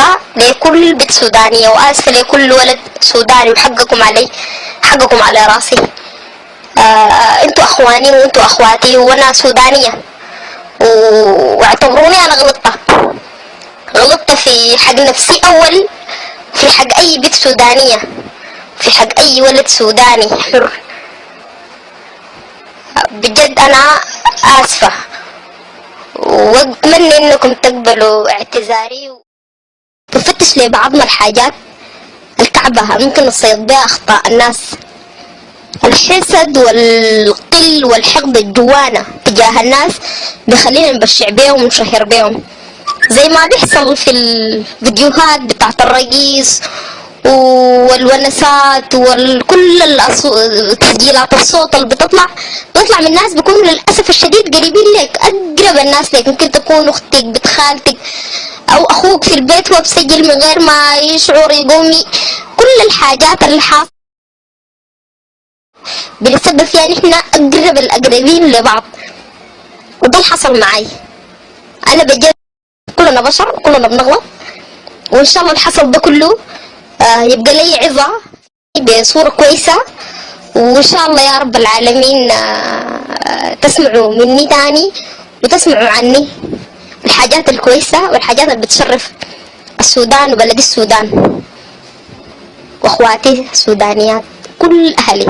آسفة لكل بنت سودانية، وآسفة لكل ولد سوداني، وحقكم علي، حقكم على راسي. انتوا اخواني وانتوا اخواتي، وانا سودانية، واعتبروني انا غلطت في حق نفسي اول، في حق اي بنت سودانية، في حق اي ولد سوداني حر. بجد انا اسفة، واتمنى انكم تقبلوا اعتذاري وتفتش لبعضنا الحاجات الكعبة ممكن نصيد بها اخطاء الناس. الحسد والقل والحقد الجوانا تجاه الناس بيخلينا نبشع بيهم ونشهر بيهم، زي ما بيحصل في الفيديوهات بتاعت الرئيس والونسات وكل تسجيلات الصوت اللي بتطلع من ناس بيكونوا للأسف الشديد قريبين لك، أقرب الناس لك. ممكن تكون أختك، بنت خالتك، أو أخوك في البيت هو بسجل من غير ما يشعر، يقوم كل الحاجات اللي حاصلة بنسبب فيها نحن أقرب الأقربين لبعض. وده اللي حصل معي أنا. بجد كلنا بشر، كلنا بنغلط، وإن شاء الله اللي حصل ده كله يبقى لي عظة بصورة كويسة، وإن شاء الله يا رب العالمين تسمعوا مني تاني وتسمعوا عني الحاجات الكويسة والحاجات اللي بتشرف السودان وبلد السودان وأخواتي السودانيات كل أهلي.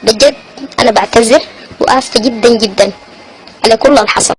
بجد أنا بعتذر وآسفة جدا جدا على كل اللي حصل.